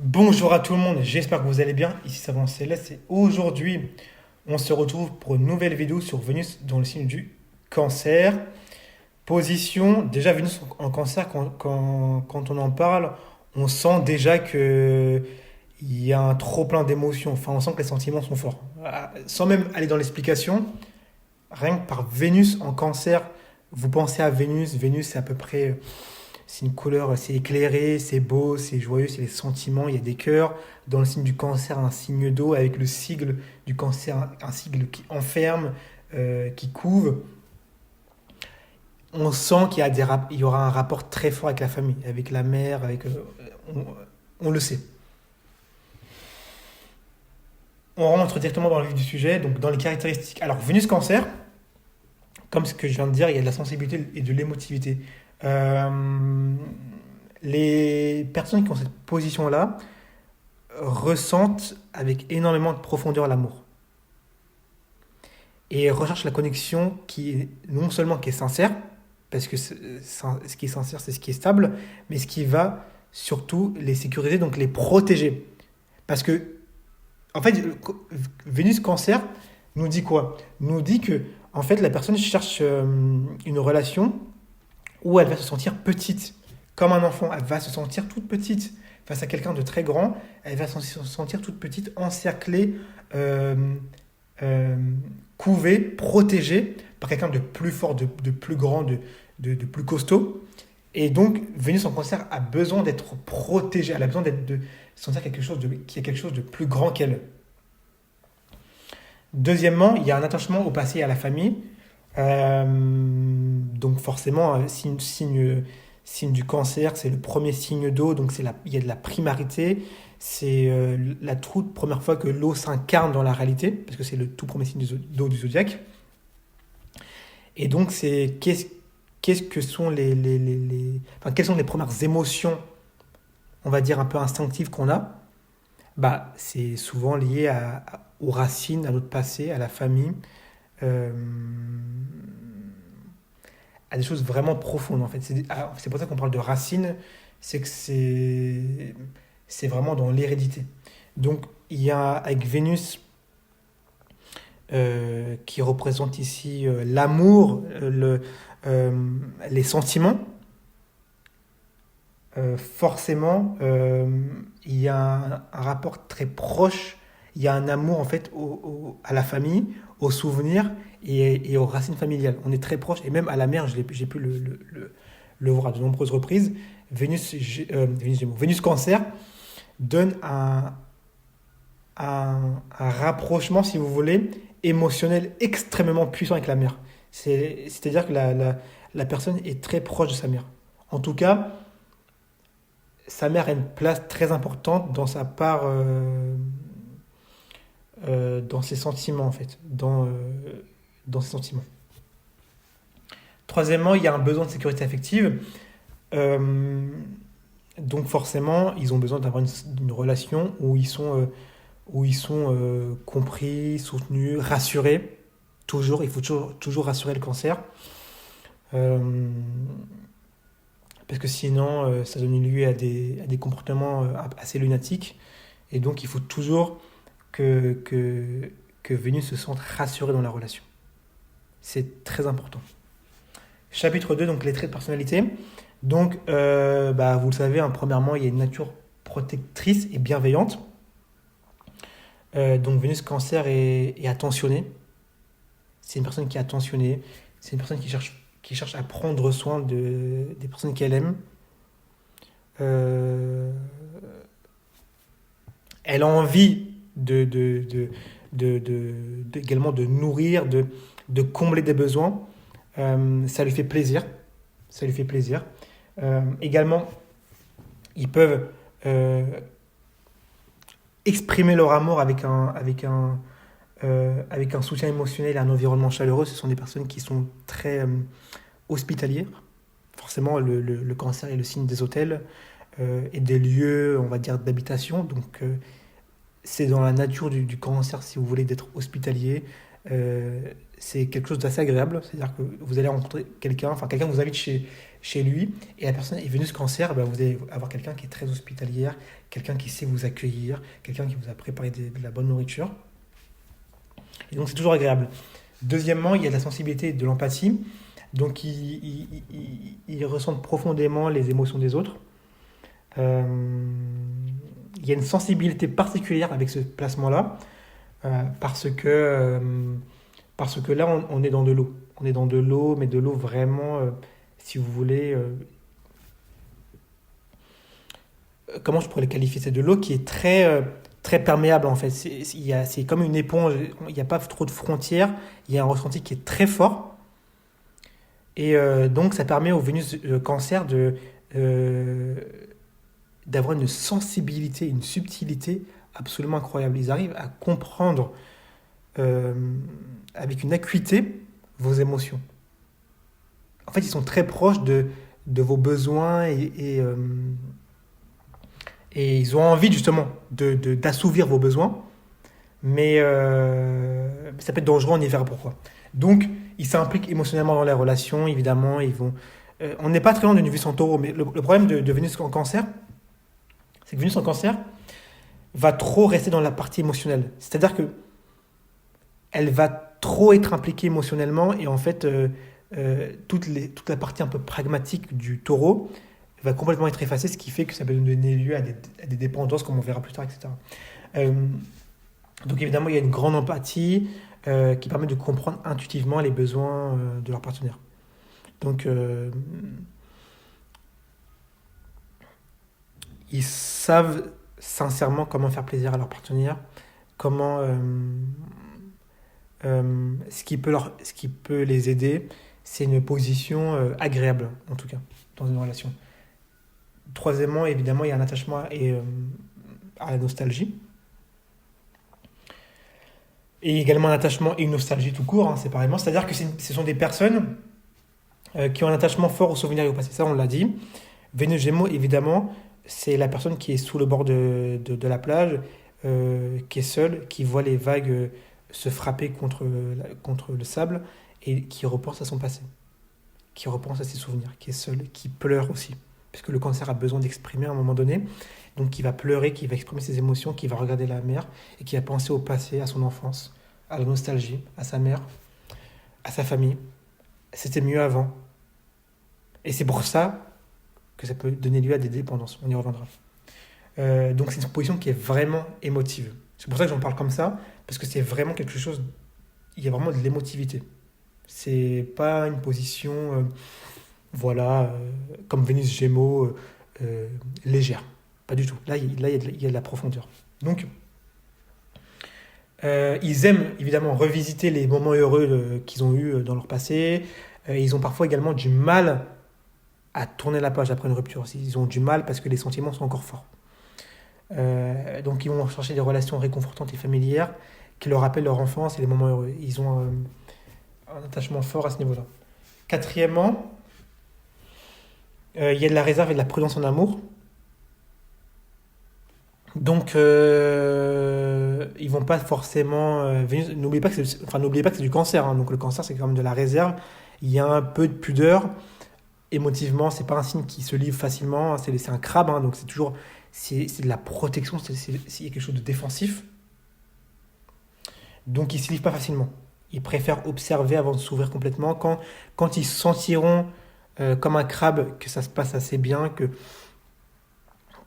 Bonjour à tout le monde, j'espère que vous allez bien. Ici Savant Céleste et aujourd'hui on se retrouve pour une nouvelle vidéo sur Vénus dans le signe du cancer. Position, déjà Vénus en cancer, quand on en parle, on sent déjà que il y a un trop plein d'émotions, enfin on sent que les sentiments sont forts. Sans même aller dans l'explication, rien que par Vénus en cancer, vous pensez à Vénus, Vénus c'est à peu près c'est une couleur, c'est éclairé, c'est beau, c'est joyeux, c'est les sentiments, il y a des cœurs. Dans le signe du cancer, un signe d'eau avec le sigle du cancer, un sigle qui enferme, qui couve. On sent il y aura un rapport très fort avec la famille, avec la mère, on, on le sait. On rentre directement dans le vif du sujet, donc dans les caractéristiques. Alors, Vénus cancer, comme ce que je viens de dire, il y a de la sensibilité et de l'émotivité. Euh, les personnes qui ont cette position-là, ressentent avec énormément de profondeur l'amour et recherchent la connexion qui est non seulement qui est sincère, parce que ce qui est sincère c'est ce qui est stable, mais ce qui va surtout les sécuriser, donc les protéger. Parce que, en fait, Vénus Cancer nous dit quoi? Nous dit que, en fait, la personne cherche une relation où elle va se sentir petite, comme un enfant. Elle va se sentir toute petite face à quelqu'un de très grand. Elle va se sentir toute petite, encerclée, euh, euh, couvée, protégée par quelqu'un de plus fort, de plus grand, de plus costaud. Et donc, Vénus en cancer a besoin d'être protégée. Elle a besoin de sentir qu'il y a quelque chose de plus grand qu'elle. Deuxièmement, il y a un attachement au passé et à la famille. Donc forcément, signe du cancer, c'est le premier signe d'eau, donc il y a de la primarité. C'est la toute première fois que l'eau s'incarne dans la réalité, parce que c'est le tout premier signe d'eau du zodiaque. Et donc, qu'est-ce que sont enfin, quelles sont les premières émotions, on va dire un peu instinctives qu'on a? Bah, c'est souvent lié aux racines, à notre passé, à la famille. Euh, à des choses vraiment profondes en fait. C'est pour ça qu'on parle de racines, c'est que c'est vraiment dans l'hérédité. Donc il y a avec Vénus qui représente ici l'amour, les sentiments. Forcément, il y a un rapport très proche, il y a un amour en fait à la famille, aux souvenirs et aux racines familiales. On est très proche, et même à la mère, j'ai pu le voir à de nombreuses reprises. Vénus Cancer donne un rapprochement, si vous voulez, émotionnel extrêmement puissant avec la mère. C'est-à-dire que la personne est très proche de sa mère. En tout cas, sa mère a une place très importante dans sa part, dans ses sentiments en fait, dans ses sentiments. Troisièmement, il y a un besoin de sécurité affective. Euh, donc forcément, ils ont besoin d'avoir une relation où ils sont compris, soutenus, rassurés. Toujours, il faut toujours rassurer le cancer. Euh, Parce que sinon, ça donne lieu à des comportements assez lunatiques. Et donc, il faut toujours que Vénus se sente rassurée dans la relation. C'est très important. Chapitre 2, donc les traits de personnalité. Donc, bah, vous le savez, hein, premièrement, il y a une nature protectrice et bienveillante. Donc, Vénus Cancer est attentionnée. C'est une personne qui est attentionnée. C'est une personne qui cherche à prendre soin des personnes qu'elle aime. Euh, Elle a envie également de nourrir, de combler des besoins. Ça lui fait plaisir. Ça lui fait plaisir. Également, ils peuvent exprimer leur amour avec un soutien émotionnel et un environnement chaleureux. Ce sont des personnes qui sont très hospitalières. Forcément, le cancer est le signe des hôtels et des lieux, on va dire, d'habitation. Donc, c'est dans la nature du cancer, si vous voulez, d'être hospitalier. C'est quelque chose d'assez agréable. C'est-à-dire que vous allez rencontrer quelqu'un, enfin, quelqu'un vous invite chez lui, et la personne est Vénus Cancer, bah, vous allez avoir quelqu'un qui est très hospitalière, quelqu'un qui sait vous accueillir, quelqu'un qui vous a préparé de la bonne nourriture. Et donc c'est toujours agréable. Deuxièmement, il y a de la sensibilité et de l'empathie. Donc ils ressentent profondément les émotions des autres. Euh, il y a une sensibilité particulière avec ce placement-là, parce parce que là, on est dans de l'eau. On est dans de l'eau, mais de l'eau vraiment, si vous voulez, comment je pourrais le qualifier? C'est de l'eau qui est très perméable en fait. C'est comme une éponge, il n'y a pas trop de frontières, il y a un ressenti qui est très fort. Et donc ça permet au Vénus Cancer euh, d'avoir une sensibilité, une subtilité absolument incroyable. Ils arrivent à comprendre euh, avec une acuité vos émotions. En fait, ils sont très proches de vos besoins et ils ont envie justement d'assouvir vos besoins, mais ça peut être dangereux, on y verra pourquoi. Donc, ils s'impliquent émotionnellement dans les relations, évidemment, on n'est pas très loin d'une Vénus en taureau, mais le problème de Vénus en cancer, c'est que Vénus en cancer va trop rester dans la partie émotionnelle. C'est-à-dire que elle va trop être impliquée émotionnellement et en fait, toute la partie un peu pragmatique du taureau va complètement être effacée, ce qui fait que ça peut donner lieu à des dépendances, comme on verra plus tard, etc. Euh, donc évidemment, il y a une grande empathie qui permet de comprendre intuitivement les besoins de leur partenaire. Donc, ils savent sincèrement comment faire plaisir à leur partenaire, comment ce qui peut les aider, c'est une position agréable, en tout cas, dans une relation. Troisièmement, évidemment, il y a un attachement à la nostalgie. Et également un attachement et une nostalgie tout court, hein, séparément. C'est-à-dire que ce sont des personnes qui ont un attachement fort aux souvenirs et au passé. Ça, on l'a dit. Vénus Gémeaux, évidemment, c'est la personne qui est sous le bord de la plage, qui est seule, qui voit les vagues se frapper contre le sable et qui repense à son passé, qui repense à ses souvenirs, qui est seule, qui pleure aussi. Puisque le cancer a besoin d'exprimer à un moment donné. Donc qui va pleurer, qui va exprimer ses émotions, qui va regarder la mer et qui va penser au passé, à son enfance, à la nostalgie, à sa mère, à sa famille. C'était mieux avant. Et c'est pour ça que ça peut donner lieu à des dépendances. On y reviendra. Donc c'est une position qui est vraiment émotive. C'est pour ça que j'en parle comme ça, parce que c'est vraiment quelque chose, il y a vraiment de l'émotivité. C'est pas une position, comme Vénus Gémeaux, légère. Pas du tout. Là, il y a de la profondeur. Donc, ils aiment évidemment revisiter les moments heureux qu'ils ont eus dans leur passé. Ils ont parfois également du mal à tourner la page après une rupture. Ils ont du mal parce que les sentiments sont encore forts. Donc, ils vont chercher des relations réconfortantes et familières qui leur rappellent leur enfance et les moments heureux. Ils ont un attachement fort à ce niveau-là. Quatrièmement, il y a de la réserve et de la prudence en amour. Donc, ils vont pas forcément. N'oubliez pas que c'est du cancer, hein. Donc, le cancer, c'est quand même de la réserve. Il y a un peu de pudeur. Émotivement, c'est pas un signe qui se livre facilement. C'est un crabe, hein. Donc, c'est de la protection. Il y a quelque chose de défensif. Donc, ils se livrent pas facilement. Ils préfèrent observer avant de s'ouvrir complètement. Quand ils sentiront comme un crabe que ça se passe assez bien,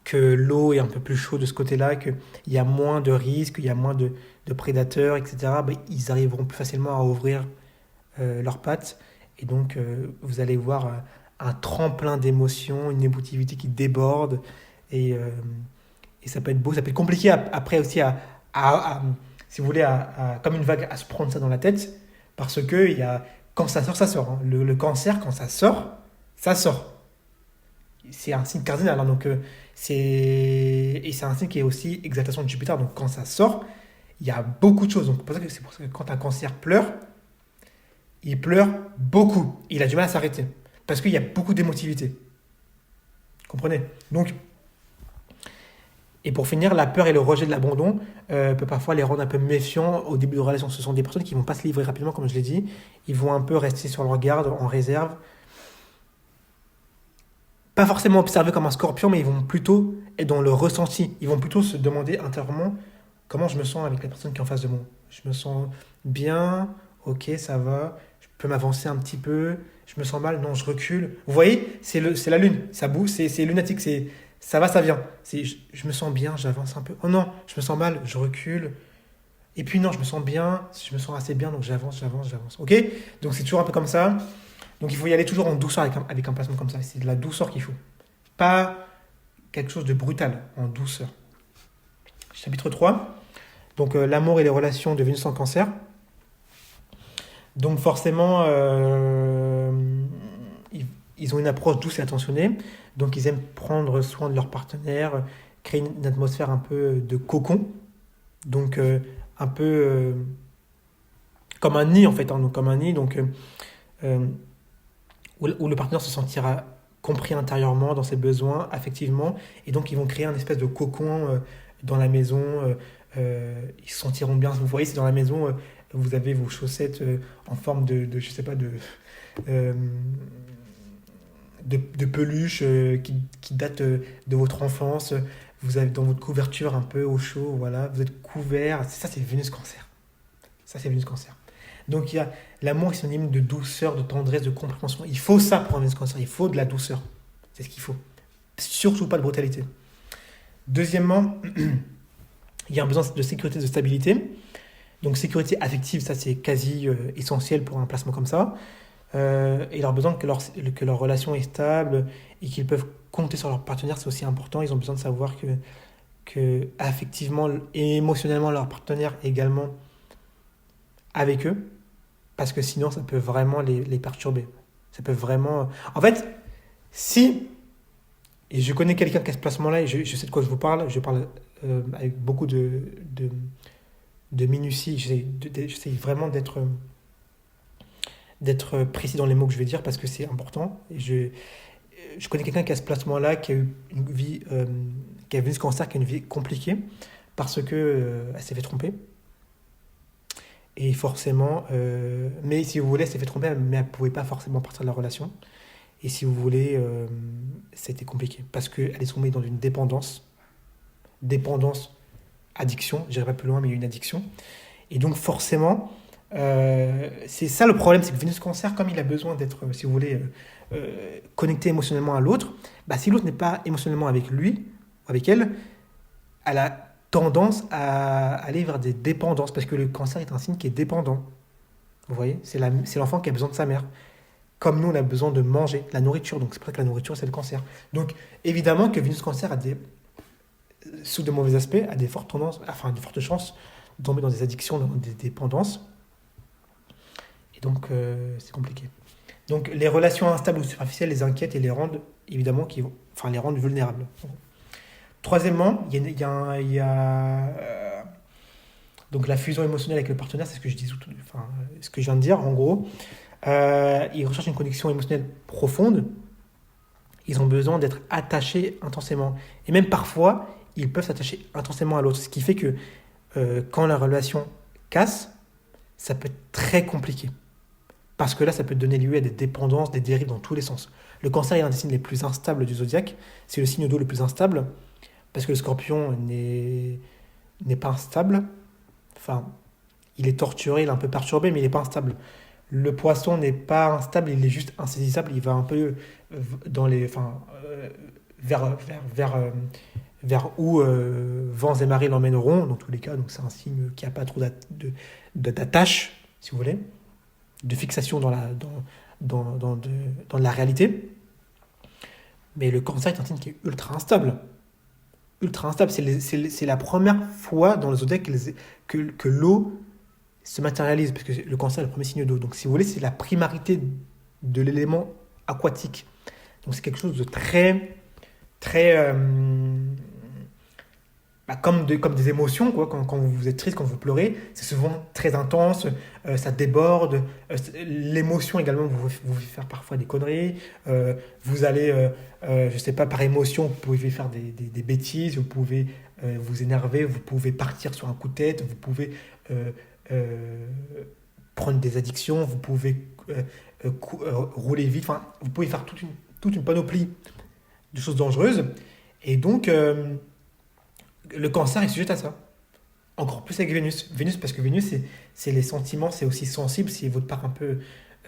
que l'eau est un peu plus chaude de ce côté-là, qu'il y a moins de risques, il y a moins de prédateurs, etc., ils arriveront plus facilement à ouvrir leurs pattes. Et donc, vous allez voir un tremplin d'émotions, une émotivité qui déborde. Et ça peut être beau, ça peut être compliqué après aussi si vous voulez, comme une vague, à se prendre ça dans la tête. Parce que quand ça sort, ça sort, hein. Le cancer, quand ça sort, ça sort. C'est un signe cardinal, hein. Donc, et c'est un signe qui est aussi exaltation de Jupiter. Donc quand ça sort, il y a beaucoup de choses. Donc c'est pour ça que quand un cancer pleure, il pleure beaucoup. Il a du mal à s'arrêter. Parce qu'il y a beaucoup d'émotivité. Comprenez? Donc, et pour finir, la peur et le rejet de l'abandon peut parfois les rendre un peu méfiants au début de relation. Ce sont des personnes qui ne vont pas se livrer rapidement, comme je l'ai dit. Ils vont un peu rester sur leur garde, en réserve. pas forcément observer comme un scorpion, mais ils vont plutôt être dans le ressenti. Ils vont plutôt se demander intérieurement comment je me sens avec la personne qui est en face de moi. Je me sens bien, ok, ça va, je peux m'avancer un petit peu, je me sens mal, non, je recule. Vous voyez, c'est la lune, ça bouge, c'est lunatique, ça va, ça vient. Je me sens bien, j'avance un peu. Oh non, je me sens mal, je recule. Et puis non, je me sens bien, je me sens assez bien, donc j'avance. Ok? Donc c'est toujours un peu comme ça. Donc il faut y aller toujours en douceur avec un placement comme ça. C'est de la douceur qu'il faut. Pas quelque chose de brutal, en douceur. Chapitre 3. Donc l'amour et les relations de Vénus en cancer. Donc forcément, ils ont une approche douce et attentionnée. Donc ils aiment prendre soin de leur partenaire, créer une atmosphère un peu de cocon. Donc un peu comme un nid en fait. Hein, donc comme un nid. Donc euh, où le partenaire se sentira compris intérieurement dans ses besoins, affectivement, et donc ils vont créer un espèce de cocon dans la maison, ils se sentiront bien. Vous voyez, c'est dans la maison, vous avez vos chaussettes en forme je sais pas, euh, de peluche qui date de votre enfance, vous avez dans votre couverture un peu au chaud, voilà, vous êtes couvert, ça c'est Vénus Cancer. Ça c'est Vénus Cancer. Donc il y a l'amour est synonyme de douceur, de tendresse, de compréhension. Il faut ça pour un Vénus Cancer, il faut de la douceur. C'est ce qu'il faut. Surtout pas de brutalité. Deuxièmement, il y a un besoin de sécurité, de stabilité. Donc sécurité affective, ça c'est quasi essentiel pour un placement comme ça. Et leur besoin que leur relation est stable et qu'ils peuvent compter sur leur partenaire, c'est aussi important. Ils ont besoin de savoir que affectivement et émotionnellement leur partenaire est également avec eux, parce que sinon ça peut vraiment les perturber. Ça peut vraiment... En fait, si, et je connais quelqu'un qui a ce placement-là, et je sais de quoi je parle avec beaucoup de minutie, j'essaie vraiment d'être précis dans les mots que je vais dire, parce que c'est important. Et je connais quelqu'un qui a ce placement-là, qui a eu une vie, qui a vu ce cancer, qui a une vie compliquée, parce que elle s'est fait tromper. Et forcément, mais si vous voulez, elle s'est fait tromper, mais elle ne pouvait pas forcément partir de la relation. Et si vous voulez, c'était compliqué. Parce qu'elle est tombée dans une dépendance, addiction, je n'irai pas plus loin, mais il y a une addiction. Et donc forcément, c'est ça le problème, c'est que Vénus Cancer, comme il a besoin d'être, si vous voulez, connecté émotionnellement à l'autre, bah, si l'autre n'est pas émotionnellement avec lui, ou avec elle, elle a tendance à aller vers des dépendances, parce que le cancer est un signe qui est dépendant. Vous voyez, c'est l'enfant qui a besoin de sa mère. Comme nous, on a besoin de manger, la nourriture. Donc c'est pour ça que la nourriture, c'est le cancer. Donc évidemment que Vénus Cancer sous de mauvais aspects, a des fortes tendances, enfin de fortes chances de tomber dans des addictions, dans des dépendances. Et donc c'est compliqué. Donc les relations instables ou superficielles les inquiètent et les rendent évidemment les rendent vulnérables. Troisièmement, il y a donc la fusion émotionnelle avec le partenaire, c'est ce que je dis, enfin, ce que je viens de dire en gros. Ils recherchent une connexion émotionnelle profonde. Ils ont besoin d'être attachés intensément. Et même parfois, ils peuvent s'attacher intensément à l'autre. Ce qui fait que quand la relation casse, ça peut être très compliqué. Parce que là, ça peut donner lieu à des dépendances, des dérives dans tous les sens. Le cancer est un des signes les plus instables du zodiaque. C'est le signe d'eau le plus instable. Parce que le scorpion n'est pas instable. Enfin, il est torturé, il est un peu perturbé, mais il n'est pas instable. Le poisson n'est pas instable, il est juste insaisissable. Il va un peu dans les, enfin, vers où vents et marées l'emmèneront, dans tous les cas. Donc c'est un signe qui n'a pas trop d'attache, si vous voulez, de fixation dans la réalité. Mais le cancer est un signe qui est ultra instable. Ultra instable. C'est la première fois dans le zodiaque que l'eau se matérialise, parce que le cancer est le premier signe d'eau. Donc, si vous voulez, c'est la primarité de l'élément aquatique. Donc, c'est quelque chose de très, très... comme des émotions, quoi. Quand vous êtes triste, quand vous pleurez, c'est souvent très intense, ça déborde. L'émotion également vous fait faire parfois des conneries. Vous allez, je sais pas, par émotion, vous pouvez faire des bêtises, vous pouvez vous énerver, vous pouvez partir sur un coup de tête, vous pouvez... euh, prendre des addictions, vous pouvez rouler vite, enfin, vous pouvez faire toute une panoplie de choses dangereuses. Et donc, le cancer est sujet à ça. Encore plus avec Vénus. Vénus, parce que Vénus, c'est les sentiments, c'est aussi sensible, c'est votre part un peu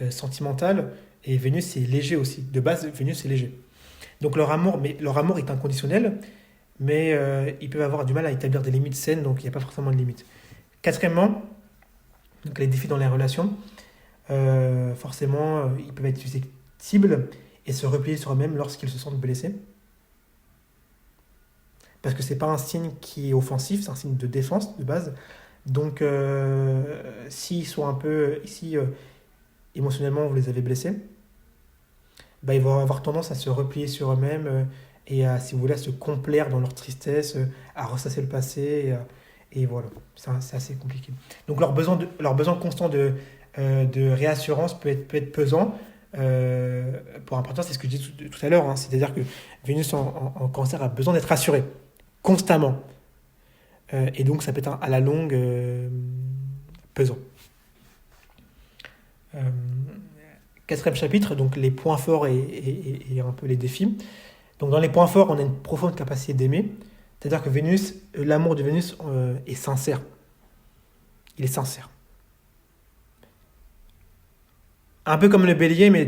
sentimentale. Et Vénus, c'est léger aussi. De base, Vénus, c'est léger. Donc leur amour est inconditionnel, mais ils peuvent avoir du mal à établir des limites saines, donc il n'y a pas forcément de limites. Quatrièmement, donc les défis dans les relations, forcément, ils peuvent être susceptibles et se replier sur eux-mêmes lorsqu'ils se sentent blessés. Parce que c'est pas un signe qui est offensif, c'est un signe de défense de base. Donc, s'ils sont un peu, si émotionnellement vous les avez blessés, bah, ils vont avoir tendance à se replier sur eux-mêmes et à, si vous voulez, à se complaire dans leur tristesse, à ressasser le passé. Et voilà, c'est assez compliqué. Donc leur besoin constant de réassurance peut être pesant. Pour un partenaire, c'est ce que je dis tout à l'heure, hein. C'est-à-dire que Vénus en cancer a besoin d'être rassuré constamment. Et donc ça peut être à la longue pesant. Euh, Quatrième chapitre, donc les points forts et un peu les défis. Donc dans les points forts, on a une profonde capacité d'aimer. C'est-à-dire que Vénus, l'amour de Vénus est sincère. Il est sincère. Un peu comme le bélier, mais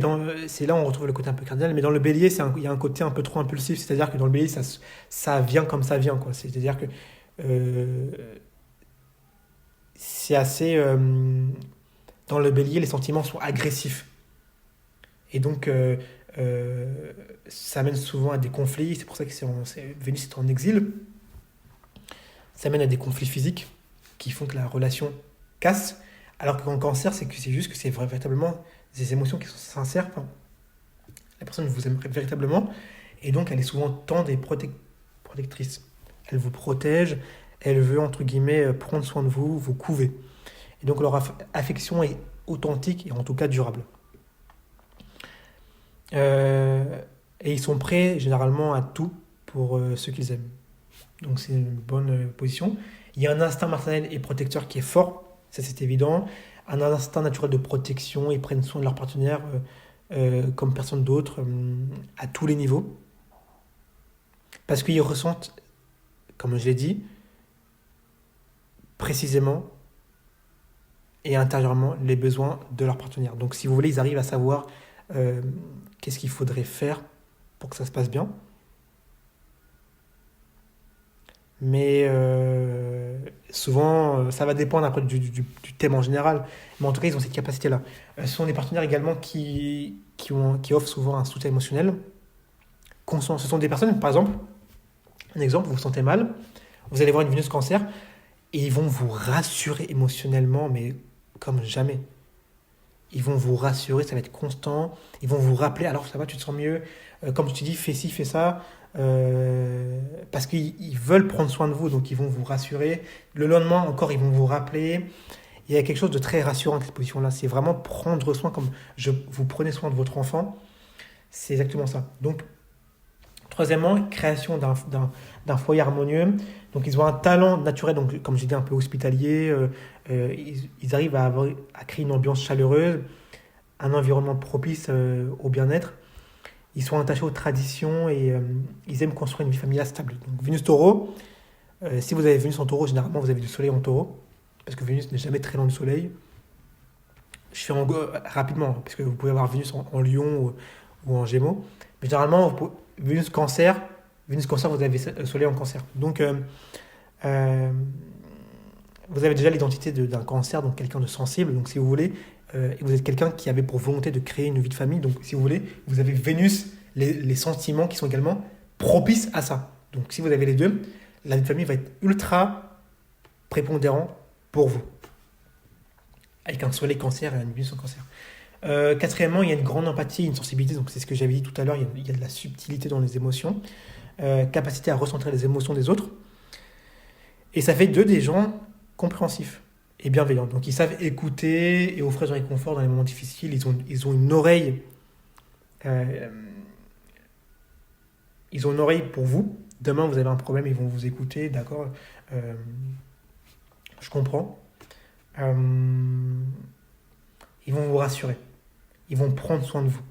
c'est là où on retrouve le côté un peu cardinal. Mais dans le bélier, il y a un côté un peu trop impulsif. C'est-à-dire que dans le bélier, ça vient comme ça vient, quoi. C'est-à-dire que euh, c'est assez. Dans le bélier, les sentiments sont agressifs. Et donc, ça mène souvent à des conflits. C'est pour ça que Vénus est en exil. Ça mène à des conflits physiques qui font que la relation casse. Alors qu'en cancer, c'est juste que c'est véritablement des émotions qui sont sincères. Enfin, la personne vous aime véritablement. Et donc, elle est souvent tendre et protectrice. Elle vous protège. Elle veut, entre guillemets, prendre soin de vous, vous couver. Et donc, leur affection est authentique et en tout cas durable. Et ils sont prêts généralement à tout pour ceux qu'ils aiment. Donc c'est une bonne position. Il y a un instinct maternel et protecteur qui est fort, ça c'est évident. Un instinct naturel de protection, ils prennent soin de leur partenaire comme personne d'autre, à tous les niveaux. Parce qu'ils ressentent, comme je l'ai dit, précisément et intérieurement les besoins de leur partenaire. Donc si vous voulez, ils arrivent à savoir euh, qu'est-ce qu'il faudrait faire pour que ça se passe bien. Mais souvent, ça va dépendre après du thème en général. Mais en tout cas, ils ont cette capacité-là. Ce sont des partenaires également qui offrent souvent un soutien émotionnel constant. Ce sont des personnes, par exemple, un exemple, vous vous sentez mal, vous allez voir une Vénus cancer, et ils vont vous rassurer émotionnellement, mais comme jamais. Ils vont vous rassurer, ça va être constant. Ils vont vous rappeler, alors ça va, tu te sens mieux. Comme je te dis, fais ci, fais ça. Parce qu'ils veulent prendre soin de vous, donc ils vont vous rassurer. Le lendemain, encore, ils vont vous rappeler. Il y a quelque chose de très rassurant avec cette position-là. C'est vraiment prendre soin, comme vous prenez soin de votre enfant. C'est exactement ça. Donc, troisièmement, création d'un foyer harmonieux. Donc, ils ont un talent naturel, donc, comme j'ai dit, un peu hospitalier. Ils arrivent à créer une ambiance chaleureuse, un environnement propice au bien-être. Ils sont attachés aux traditions et ils aiment construire une vie familiale stable. Donc, Vénus Taureau, si vous avez Vénus en Taureau, généralement, vous avez du Soleil en Taureau, parce que Vénus n'est jamais très loin du Soleil. Je fais rapidement, parce que vous pouvez avoir Vénus en Lion ou en Gémeaux. Mais généralement, Vénus Cancer, vous avez Soleil en Cancer. Donc, euh, vous avez déjà l'identité d'un Cancer, donc quelqu'un de sensible. Donc, si vous voulez, et vous êtes quelqu'un qui avait pour volonté de créer une vie de famille. Donc, si vous voulez, vous avez Vénus, les sentiments qui sont également propices à ça. Donc, si vous avez les deux, la vie de famille va être ultra prépondérant pour vous. Avec un soleil cancer et une Vénus en cancer. Quatrièmement, il y a une grande empathie, une sensibilité. Donc, c'est ce que j'avais dit tout à l'heure, il y a de la subtilité dans les émotions. Capacité à ressentir les émotions des autres. Et ça fait d'eux des gens compréhensifs et bienveillants. Donc ils savent écouter et offrir du réconfort dans les moments difficiles. Ils ont une oreille. euh, Ils ont une oreille pour vous. Demain, vous avez un problème, ils vont vous écouter, d'accord. Euh, je comprends. Euh, Ils vont vous rassurer. Ils vont prendre soin de vous.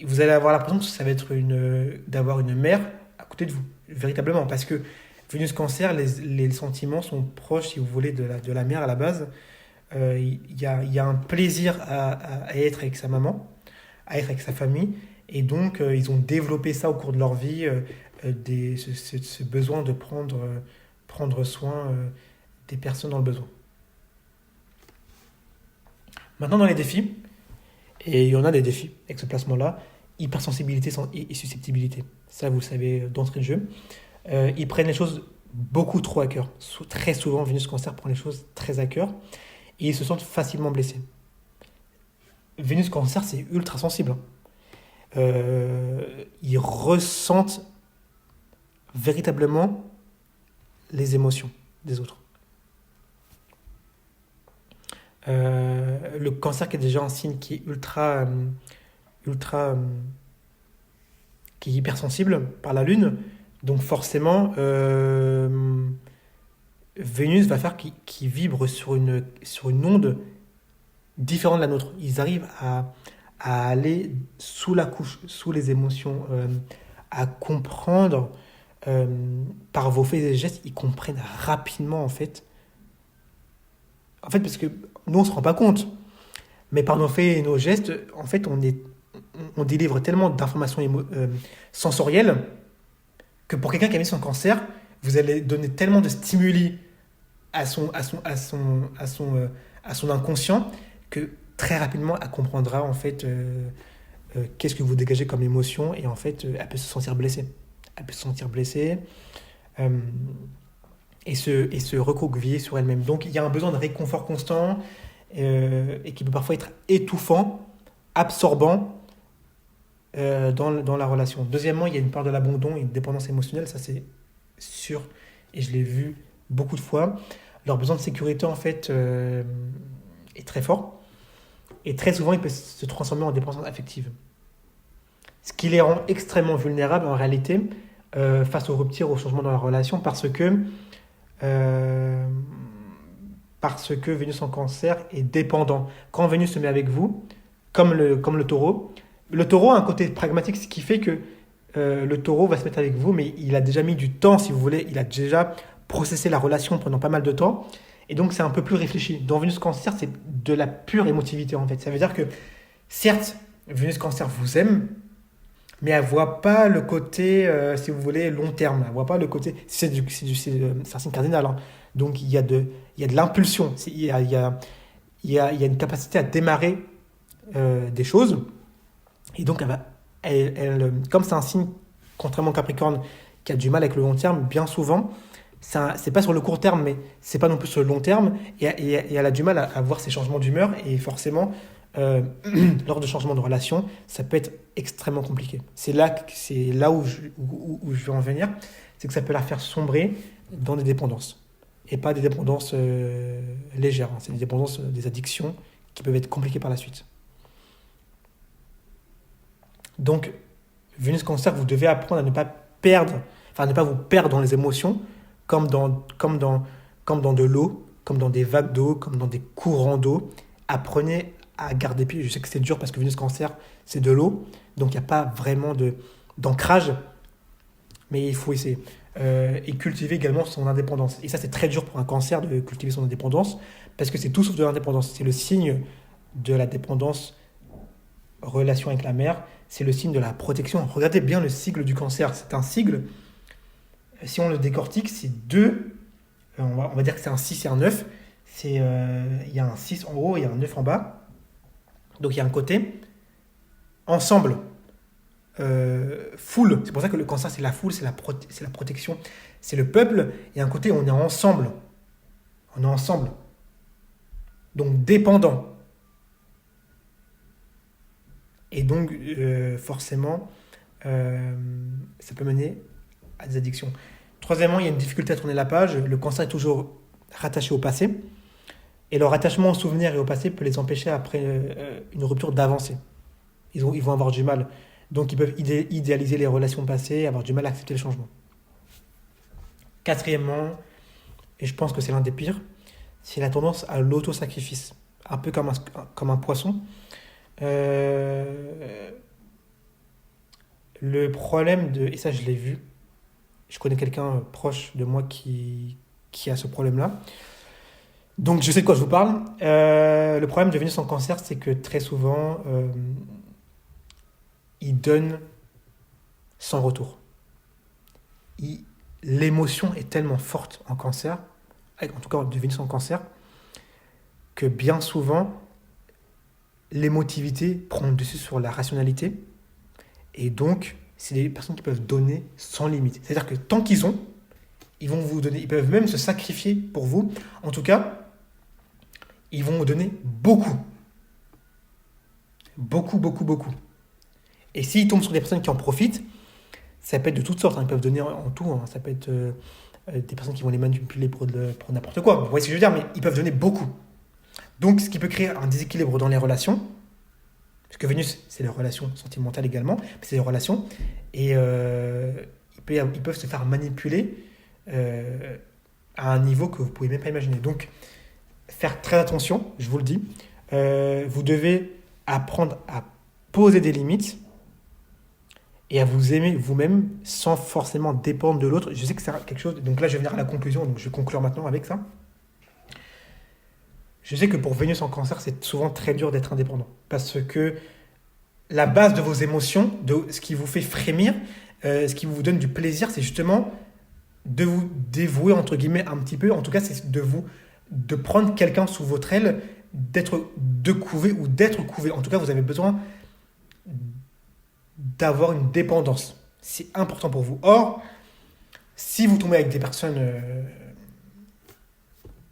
vous allez avoir l'impression que ça va être d'avoir une mère à côté de vous, véritablement. Parce que Vénus Cancer, les sentiments sont proches, si vous voulez, de la mère à la base. Il y a un plaisir à être avec sa maman, à être avec sa famille. Et donc, ils ont développé ça au cours de leur vie, ce besoin de prendre soin des personnes dans le besoin. Maintenant, dans les défis, et il y en a des défis avec ce placement-là, hypersensibilité et susceptibilité. Ça, vous le savez d'entrée de jeu. Ils prennent les choses beaucoup trop à cœur. Très souvent, Vénus Cancer prend les choses très à cœur et ils se sentent facilement blessés. Vénus Cancer, c'est ultra sensible, hein. Ils ressentent véritablement les émotions des autres. Le cancer qui est déjà un signe qui est ultra, qui est hypersensible par la Lune, donc forcément, Vénus va faire qu'il vibre sur une onde différente de la nôtre. Ils arrivent à aller sous la couche, sous les émotions, à comprendre par vos faits et gestes, ils comprennent rapidement en fait. En fait, parce que nous, on ne se rend pas compte. Mais par nos faits et nos gestes, en fait, on délivre tellement d'informations sensorielles que pour quelqu'un qui a mis son cancer, vous allez donner tellement de stimuli à son inconscient que très rapidement, elle comprendra en fait qu'est-ce que vous dégagez comme émotion et en fait, elle peut se sentir blessée. Elle peut se sentir blessée euh, et se recroqueviller sur elle-même. Donc, il y a un besoin de réconfort constant et qui peut parfois être étouffant, absorbant dans la relation. Deuxièmement, il y a une part de l'abandon et une dépendance émotionnelle, ça c'est sûr, et je l'ai vu beaucoup de fois. Leur besoin de sécurité, en fait, est très fort, et très souvent, il peut se transformer en dépendance affective. Ce qui les rend extrêmement vulnérables, en réalité, face aux ruptures, aux changements dans la relation, euh, parce que Vénus en cancer est dépendant. Quand Vénus se met avec vous, comme le taureau a un côté pragmatique, ce qui fait que le taureau va se mettre avec vous, mais il a déjà mis du temps, si vous voulez, il a déjà processé la relation pendant pas mal de temps, et donc c'est un peu plus réfléchi. Dans Vénus Cancer, c'est de la pure émotivité en fait. Ça veut dire que, certes, Vénus Cancer vous aime, mais elle ne voit pas le côté, si vous voulez, long terme. Elle ne voit pas le côté, c'est un signe cardinal, hein. Donc il y a de l'impulsion, il y a une capacité à démarrer des choses. Et donc, comme c'est un signe, contrairement au Capricorne, qui a du mal avec le long terme, bien souvent, c'est pas sur le court terme, mais c'est pas non plus sur le long terme, et elle a du mal à voir ces changements d'humeur, et forcément, lors de changements de relation, ça peut être extrêmement compliqué. C'est là où je veux en venir, c'est que ça peut la faire sombrer dans des dépendances, et pas des dépendances légères, hein. C'est des dépendances, des addictions qui peuvent être compliquées par la suite. Donc, Vénus Cancer, vous devez apprendre à ne pas ne pas vous perdre dans les émotions, comme dans de l'eau, comme dans des vagues d'eau, comme dans des courants d'eau. Apprenez à garder pied. Je sais que c'est dur parce que Vénus Cancer, c'est de l'eau, donc il n'y a pas vraiment d'ancrage, mais il faut essayer. Et cultiver également son indépendance. Et ça, c'est très dur pour un cancer de cultiver son indépendance, parce que c'est tout sauf de l'indépendance. C'est le signe de la dépendance, relation avec la mère, c'est le signe de la protection. Regardez bien le sigle du cancer. C'est un sigle, si on le décortique, c'est deux, on va dire que c'est un 6 et un 9. Il y a un 6 en haut et un 9 en bas. Donc il y a un côté ensemble, foule. C'est pour ça que le cancer, c'est la foule, c'est la protection, c'est le peuple. Et un côté, on est ensemble. On est ensemble. Donc dépendant. Et donc, forcément, ça peut mener à des addictions. Troisièmement, il y a une difficulté à tourner la page. Le cancer est toujours rattaché au passé. Et leur attachement aux souvenirs et au passé peut les empêcher, après une rupture, d'avancer. Ils vont avoir du mal. Donc, ils peuvent idéaliser les relations passées, avoir du mal à accepter le changement. Quatrièmement, et je pense que c'est l'un des pires, c'est la tendance à l'autosacrifice. Un peu comme un poisson. Euh, Le problème de... Et ça, je l'ai vu. Je connais quelqu'un proche de moi qui a ce problème-là. Donc, je sais de quoi je vous parle. Le problème de Vénus en cancer, c'est que très souvent, il donne sans retour. Il- L'émotion est tellement forte en cancer, en tout cas de Vénus en cancer, que bien souvent, l'émotivité prend le dessus sur la rationalité. Et donc, c'est des personnes qui peuvent donner sans limite. C'est-à-dire que tant qu'ils ont, ils vont vous donner. Ils peuvent même se sacrifier pour vous. En tout cas, ils vont vous donner beaucoup. Beaucoup, beaucoup, beaucoup. Et s'ils tombent sur des personnes qui en profitent, ça peut être de toutes sortes, hein. Ils peuvent donner en tout, hein. Ça peut être des personnes qui vont les manipuler pour n'importe quoi. Vous voyez ce que je veux dire, mais ils peuvent donner beaucoup. Donc, ce qui peut créer un déséquilibre dans les relations, parce que Vénus, c'est les relations sentimentales également, mais c'est les relations, et ils peuvent se faire manipuler à un niveau que vous ne pouvez même pas imaginer. Donc, faire très attention, je vous le dis. Vous devez apprendre à poser des limites et à vous aimer vous-même sans forcément dépendre de l'autre. Je sais que c'est quelque chose... Donc là, je vais venir à la conclusion, donc je vais conclure maintenant avec ça. Je sais que pour Vénus en cancer, c'est souvent très dur d'être indépendant. Parce que la base de vos émotions, de ce qui vous fait frémir, ce qui vous donne du plaisir, c'est justement de vous dévouer, entre guillemets, un petit peu. En tout cas, c'est de prendre quelqu'un sous votre aile, de couver ou d'être couvé. En tout cas, vous avez besoin d'avoir une dépendance. C'est important pour vous. Or, si vous tombez avec des personnes...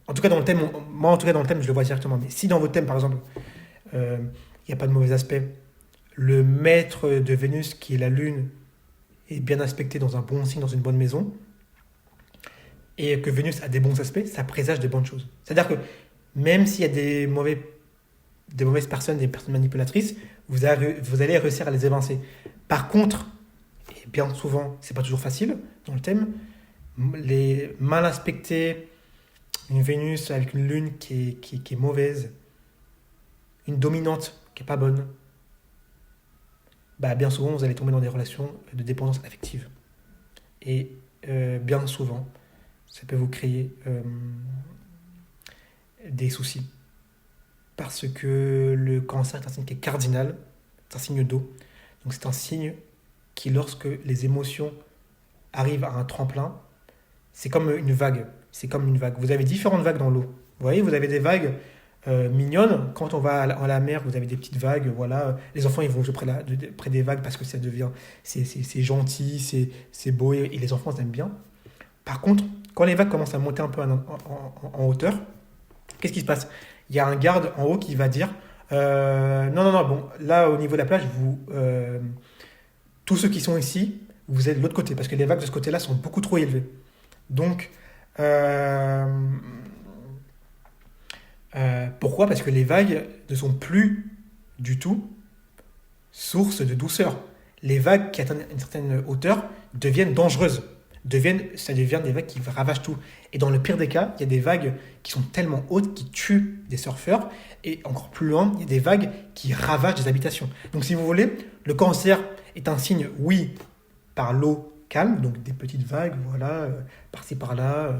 en tout cas, dans le thème, moi, en tout cas, dans le thème, je le vois directement. Mais si dans votre thème, par exemple, il n'y a pas de mauvais aspect, le maître de Vénus, qui est la Lune, est bien aspecté dans un bon signe, dans une bonne maison, et que Vénus a des bons aspects, ça présage de bonnes choses. C'est-à-dire que même s'il y a des mauvaises personnes, des personnes manipulatrices, vous allez réussir à les évincer. Par contre, et bien souvent, c'est pas toujours facile dans le thème, les mal aspectés, une Vénus avec une Lune qui est mauvaise, une dominante qui est pas bonne, bah bien souvent vous allez tomber dans des relations de dépendance affective. Et bien souvent, ça peut vous créer des soucis. Parce que le cancer est un signe qui est cardinal, c'est un signe d'eau. Donc c'est un signe qui, lorsque les émotions arrivent à un tremplin, c'est comme une vague. C'est comme une vague. Vous avez différentes vagues dans l'eau. Vous voyez, vous avez des vagues mignonnes. Quand on va à la mer, vous avez des petites vagues. Voilà. Les enfants, ils vont jouer près des vagues parce que ça devient... C'est gentil, c'est beau et les enfants aiment bien. Par contre, quand les vagues commencent à monter un peu en hauteur, qu'est-ce qui se passe? Il y a un garde en haut qui va dire non, bon, là au niveau de la plage, tous ceux qui sont ici, vous êtes de l'autre côté parce que les vagues de ce côté-là sont beaucoup trop élevées. Donc, pourquoi? Parce que les vagues ne sont plus du tout source de douceur. Les vagues qui atteignent une certaine hauteur deviennent dangereuses. Ça devient des vagues qui ravagent tout. Et dans le pire des cas, il y a des vagues qui sont tellement hautes qui tuent des surfeurs. Et encore plus loin, il y a des vagues qui ravagent des habitations. Donc si vous voulez, le cancer est un signe, oui, par l'eau calme, donc des petites vagues, voilà, par-ci par-là,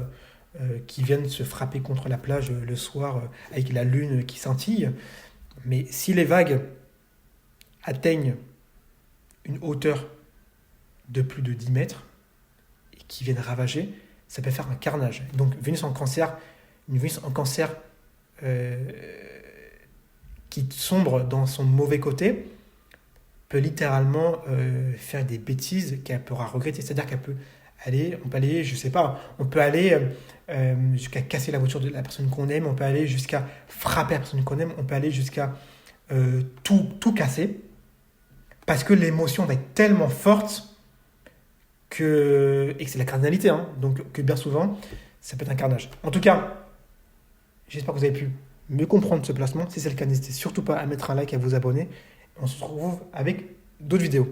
qui viennent se frapper contre la plage le soir avec la lune qui scintille. Mais si les vagues atteignent une hauteur de plus de 10 mètres, qui viennent ravager, ça peut faire un carnage. Donc une Vénus en cancer qui sombre dans son mauvais côté peut littéralement faire des bêtises qu'elle pourra regretter. C'est-à-dire on peut aller, je sais pas, on peut aller jusqu'à casser la voiture de la personne qu'on aime, on peut aller jusqu'à frapper la personne qu'on aime, on peut aller jusqu'à tout casser, parce que l'émotion va être tellement forte et que c'est la cardinalité, hein, donc que bien souvent, ça peut être un carnage. En tout cas, j'espère que vous avez pu mieux comprendre ce placement. Si c'est le cas, n'hésitez surtout pas à mettre un like et à vous abonner. On se retrouve avec d'autres vidéos.